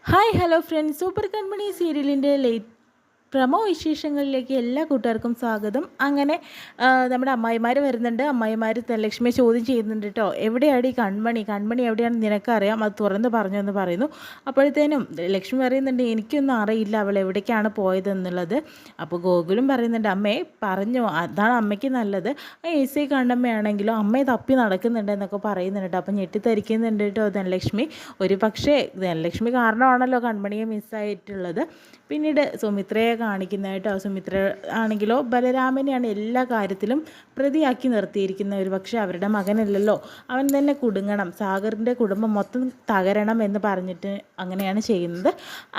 Hi hello friends, super കൺമണി സീരിയലിൻ്റെ promo വിശേഷങ്ങളിലേക്ക് എല്ലാ കൂട്ടുകാർക്കും സ്വാഗതം. അങ്ങനെ നമ്മുടെ അമ്മായിമാർ വരുന്നുണ്ട്. അമ്മായിമാർ ധനലക്ഷ്മിയെ ചോദ്യം ചെയ്യുന്നുണ്ട് കേട്ടോ. എവിടെയാണ് ഈ കൺമണി എവിടെയാണെന്ന് നിനക്കറിയാം, അത് തുറന്ന് പറഞ്ഞു എന്ന് പറയുന്നു. അപ്പോഴത്തേനും ലക്ഷ്മി പറയുന്നുണ്ട്, എനിക്കൊന്നും അറിയില്ല അവൾ എവിടേക്കാണ് പോയതെന്നുള്ളത്. അപ്പോൾ ഗോകുലും പറയുന്നുണ്ട്, അമ്മേ പറഞ്ഞു, അതാണ് അമ്മയ്ക്ക് നല്ലത്. AC കണ്ണമ്മയാണെങ്കിലും അമ്മയെ തപ്പി നടക്കുന്നുണ്ട് എന്നൊക്കെ പറയുന്നുണ്ട് കേട്ടോ. അപ്പോൾ ഞെട്ടിത്തരിക്കുന്നുണ്ട് കേട്ടോ ധനലക്ഷ്മി. ഒരു പക്ഷേ ധനലക്ഷ്മി കാരണമാണല്ലോ കൺമണിയെ മിസ്സായിട്ടുള്ളത്. പിന്നീട് സുമിത്രയെ കാണിക്കുന്നതായിട്ടോ. സുമിത്ര ആണെങ്കിലോ ബലരാമനെയാണ് എല്ലാ കാര്യത്തിലും പ്രതിയാക്കി നിർത്തിയിരിക്കുന്ന. ഒരു പക്ഷേ അവരുടെ മകനല്ലല്ലോ, അവൻ തന്നെ കുടുങ്ങണം, സാഗറിൻ്റെ കുടുംബം മൊത്തം തകരണം എന്ന് പറഞ്ഞിട്ട് അങ്ങനെയാണ് ചെയ്യുന്നത്.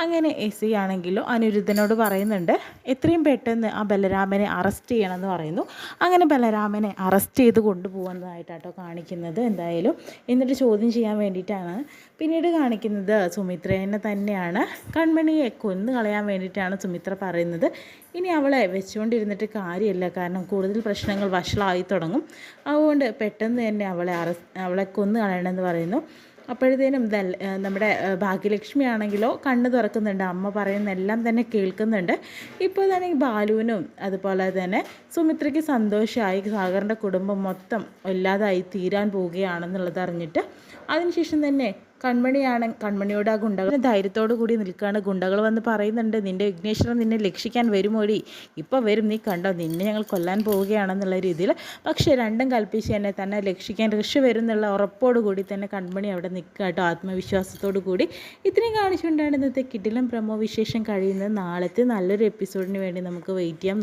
അങ്ങനെ AC ആണെങ്കിലോ അനിരുദ്ധനോട് പറയുന്നുണ്ട്, എത്രയും പെട്ടെന്ന് ആ ബലരാമനെ അറസ്റ്റ് ചെയ്യണമെന്ന് പറയുന്നു. അങ്ങനെ ബലരാമനെ അറസ്റ്റ് ചെയ്ത് കൊണ്ടുപോകുന്നതായിട്ടാട്ടോ കാണിക്കുന്നത്. എന്തായാലും എന്നിട്ട് ചോദ്യം ചെയ്യാൻ വേണ്ടിയിട്ടാണ്. പിന്നീട് കാണിക്കുന്നത് സുമിത്രേനെ തന്നെയാണ്. കൺമണിയെ കൊന്നു കളയാൻ വേണ്ടിയിട്ടാണ് സുമിത്ര പറയുന്നത്. ഇനി അവളെ വെച്ചുകൊണ്ടിരുന്നിട്ട് കാര്യമില്ല, കാരണം കൂടുതൽ പ്രശ്നങ്ങൾ വഷളായി തുടങ്ങും. അതുകൊണ്ട് പെട്ടെന്ന് തന്നെ അവളെ കൊന്നു കളയണമെന്ന് പറയുന്നു. അപ്പോഴത്തേനും നമ്മുടെ ഭാഗ്യലക്ഷ്മി ആണെങ്കിലോ കണ്ണ് തുറക്കുന്നുണ്ട്. അമ്മ പറയുന്ന എല്ലാം തന്നെ കേൾക്കുന്നുണ്ട്. ഇപ്പോൾ തന്നെ ബാലുവിനും അതുപോലെ തന്നെ സുമിത്രയ്ക്ക് സന്തോഷമായി, സാഗറിൻ്റെ കുടുംബം മൊത്തം ഇല്ലാതായി തീരാൻ പോവുകയാണെന്നുള്ളത് അറിഞ്ഞിട്ട് അതിനുശേഷം തന്നെ കൺമണിയോട് ആ ഗുണ്ടകൾ ധൈര്യത്തോടു കൂടി നിൽക്കുകയാണ്. ഗുണ്ടകൾ വന്ന് പറയുന്നുണ്ട്, നിൻ്റെ വിഘ്നേശ്വരൻ നിന്നെ രക്ഷിക്കാൻ വരും ഓടി, ഇപ്പോൾ വരും, നീ കണ്ടോ, നിന്നെ ഞങ്ങൾ കൊല്ലാൻ പോവുകയാണെന്നുള്ള രീതിയിൽ. പക്ഷേ രണ്ടും കൽപ്പിച്ച് തന്നെ രക്ഷിക്കാൻ രക്ഷ വരും എന്നുള്ള ഉറപ്പോടു കൂടി തന്നെ കൺമണി അവിടെ നിൽക്കുക കേട്ടോ, ആത്മവിശ്വാസത്തോടു കൂടി. ഇത്രയും കാണിച്ചുകൊണ്ടാണ് ഇന്നത്തെ കിടിലം പ്രമോ വിശേഷം കഴിയുന്നത്. നാളത്തെ നല്ലൊരു എപ്പിസോഡിന് വേണ്ടി നമുക്ക് വെയിറ്റ് ചെയ്യാം.